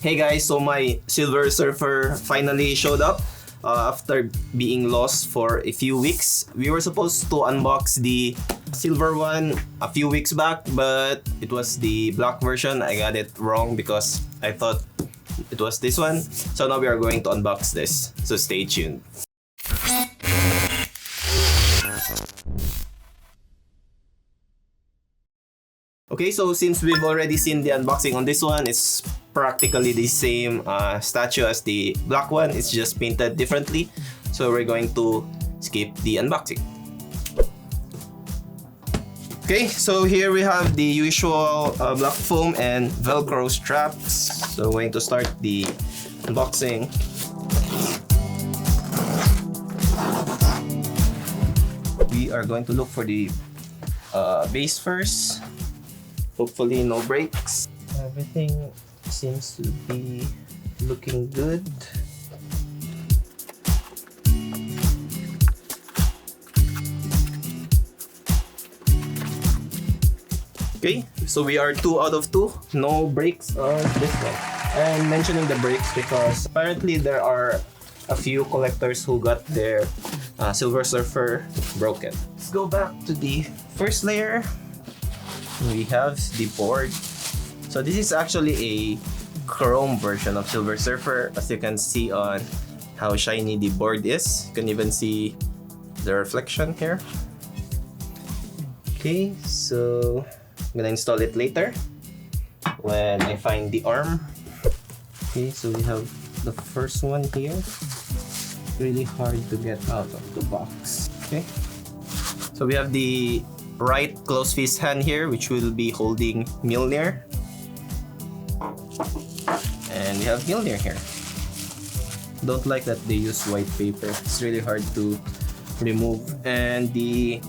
Hey guys, so my Silver Surfer finally showed up after being lost for a few weeks. We were supposed to unbox the silver one a few weeks back, but it was the black version. I got it wrong because I thought it was this one. So now we are going to unbox this. So stay tuned. Okay, so since we've already seen the unboxing on this one, it's practically the same statue as the black one. It's just painted differently. So we're going to skip the unboxing. Okay, so here we have the usual black foam and Velcro straps. So we're going to start the unboxing. We are going to look for the base first. Hopefully no breaks. Everything seems to be looking good. Okay, so we are 2 out of 2. No breaks on this one. I'm mentioning the breaks because apparently there are a few collectors who got their Silver Surfer broken. Let's go back to the first layer. We have the board. So this is actually a chrome version of Silver Surfer, as you can see on how shiny the board is. You can even see the reflection here. Okay, so I'm gonna install it later when I find the arm. Okay, so we have the first one here. Really hard to get out of the box. Okay, so we have the right close fist hand here, which will be holding Mjolnir, and we have Mjolnir here. Don't like that they use white paper. It's really hard to remove, and the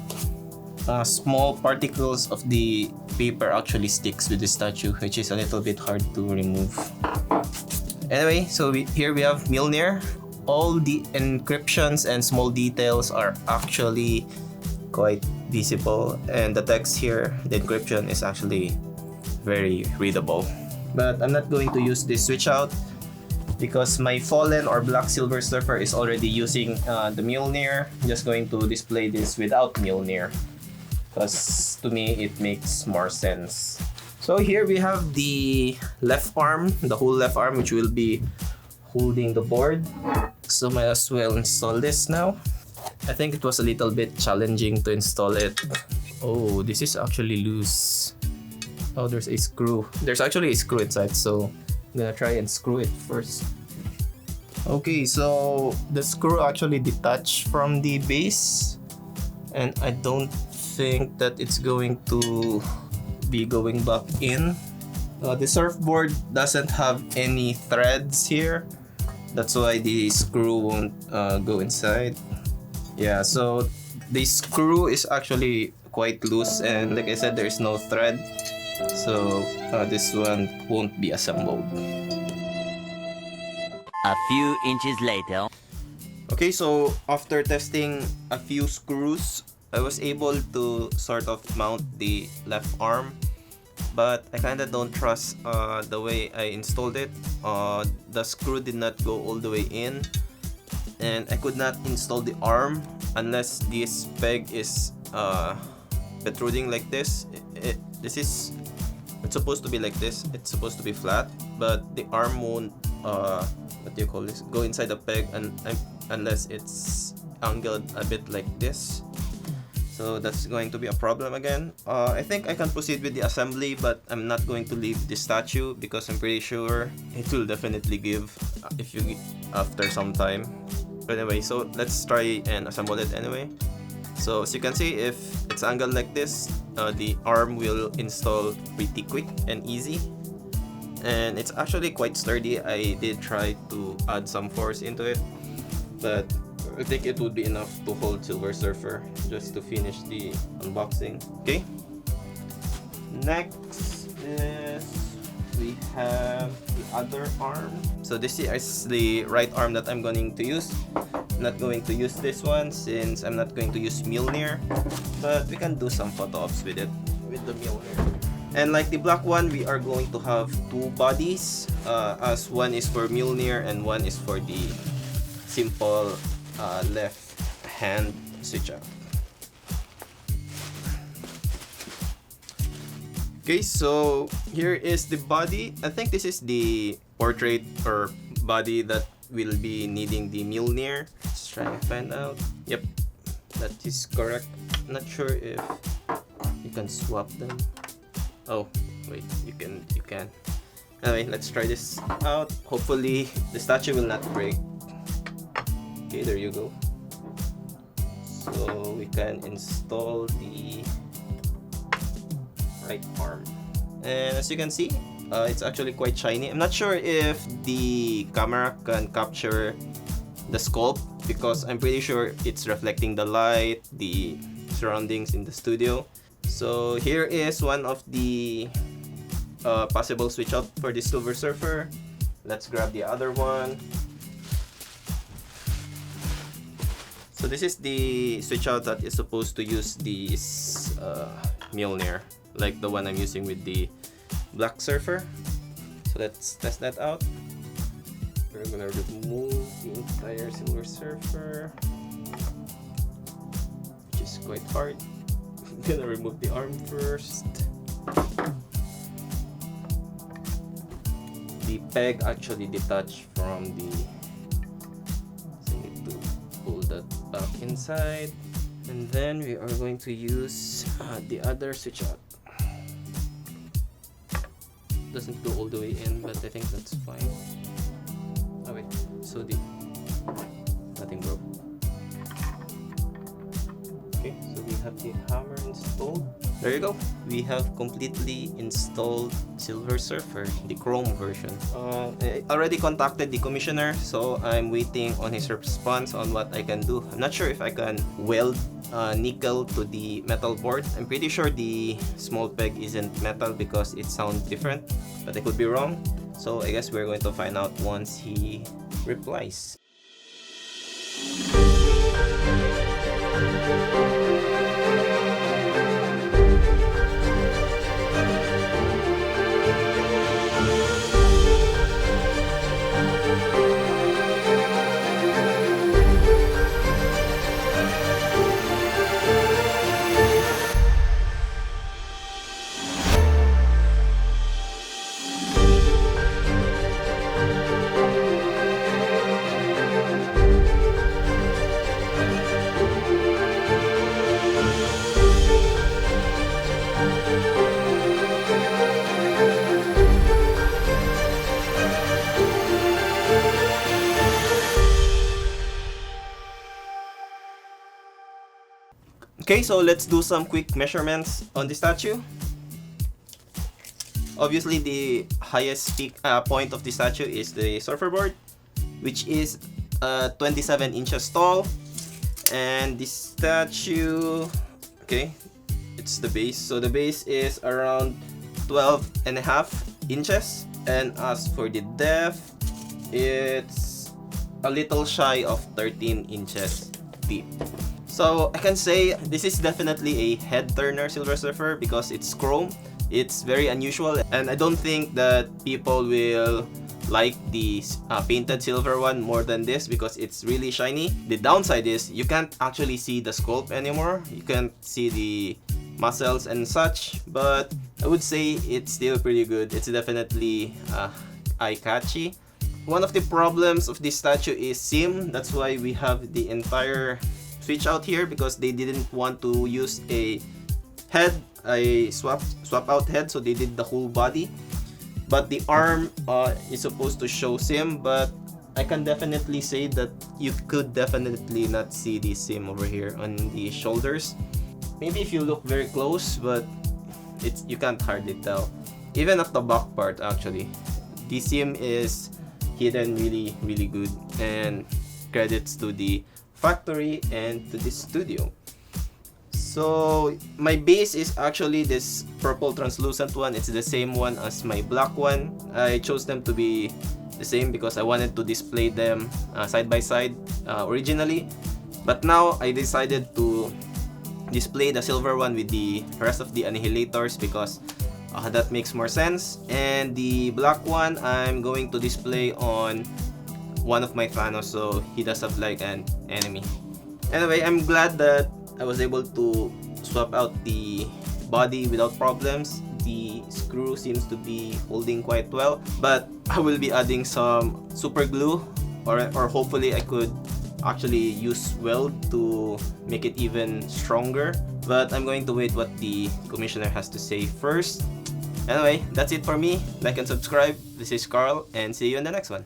small particles of the paper actually sticks with the statue, which is a little bit hard to remove. Anyway, so here we have Mjolnir. All the encryptions and small details are actually quite visible, and the text here, the encryption, is actually very readable. But I'm not going to use this switch out because my fallen or black Silver Surfer is already using the Mjolnir. I'm just going to display this without Mjolnir because to me it makes more sense. So here we have the left arm, the whole left arm, which will be holding the board. So might as well install this now. I think it was a little bit challenging to install it. Oh, this is actually loose. Oh, there's a screw. There's actually a screw inside, so I'm gonna try and screw it first. Okay, so the screw actually detached from the base, and I don't think that it's going to be going back in. The surfboard doesn't have any threads here. That's why the screw won't go inside. Yeah, so the screw is actually quite loose, and like I said, there's no thread, so this one won't be assembled. A few inches later. Okay, so after testing a few screws, I was able to sort of mount the left arm, but I kinda don't trust the way I installed it. The screw did not go all the way in, and I could not install the arm unless this peg is protruding like this. It's supposed to be like this. It's supposed to be flat, but the arm won't go inside the peg unless it's angled a bit like this. So that's going to be a problem again. I think I can proceed with the assembly, but I'm not going to leave the statue because I'm pretty sure it will definitely give after some time. Anyway, so let's try and assemble it anyway. So as you can see, if it's angled like this, the arm will install pretty quick and easy, and it's actually quite sturdy. I did try to add some force into it, but I think it would be enough to hold Silver Surfer just to finish the unboxing. Okay, next is we have the other arm. So this is the right arm that I'm going to use. I'm not going to use this one since I'm not going to use Mjolnir, but we can do some photo ops with it, with the Mjolnir. And like the black one, we are going to have two bodies, as one is for Mjolnir and one is for the simple left hand switch out. Okay, so here is the body. I think this is the portrait or body that will be needing the Mjolnir. Let's try and find out. Yep, that is correct. Not sure if you can swap them. Oh, wait, you can. Anyway, let's try this out. Hopefully, the statue will not break. Okay, there you go. So we can install the right arm. And as you can see, it's actually quite shiny. I'm not sure if the camera can capture the sculpt because I'm pretty sure it's reflecting the light, the surroundings in the studio. So here is one of the possible switch out for the Silver Surfer. Let's grab the other one. So this is the switch out that is supposed to use this Mjolnir, like the one I'm using with the Black Surfer. So let's test that out. We're gonna remove the entire Silver Surfer, which is quite hard. I'm gonna remove the arm first. The peg actually detached from the, so I need to pull that back inside. And then we are going to use the other switch out. Doesn't go all the way in, but I think that's fine. Oh wait, so nothing broke. Okay, so we have the hammer installed. There you go. We have completely installed Silver Surfer, the chrome version. I already contacted the commissioner, so I'm waiting on his response on what I can do. I'm not sure if I can weld nickel to the metal board. I'm pretty sure the small peg isn't metal because it sounds different, but I could be wrong. So I guess we're going to find out once he replies. Okay, so let's do some quick measurements on the statue. Obviously, the highest peak point of the statue is the surfer board, which is 27 inches tall. And the statue, okay, it's the base. So the base is around 12.5 inches. And as for the depth, it's a little shy of 13 inches deep. So I can say this is definitely a head turner Silver Surfer because it's chrome. It's very unusual, and I don't think that people will like the painted silver one more than this because it's really shiny. The downside is you can't actually see the sculpt anymore. You can't see the muscles and such, but I would say it's still pretty good. It's definitely eye-catchy. One of the problems of this statue is seam. That's why we have the entire switch out here, because they didn't want to use a head, a swap out head, so they did the whole body. But the arm is supposed to show seam, but I can definitely say that you could definitely not see the seam over here on the shoulders. Maybe if you look very close, but you can't hardly tell. Even at the back part, actually, the seam is hidden really good, and credits to the factory and to the studio. So my base is actually this purple translucent one. It's the same one as my black one. I chose them to be the same because I wanted to display them side by side originally, but now I decided to display the silver one with the rest of the annihilators because That makes more sense. And the black one, I'm going to display on one of my Thanos, so he does have like an enemy. Anyway, I'm glad that I was able to swap out the body without problems. The screw seems to be holding quite well, but I will be adding some super glue, or hopefully I could actually use weld to make it even stronger. But I'm going to wait what the commissioner has to say first. Anyway, that's it for me. Like and subscribe. This is Carl, and see you in the next one.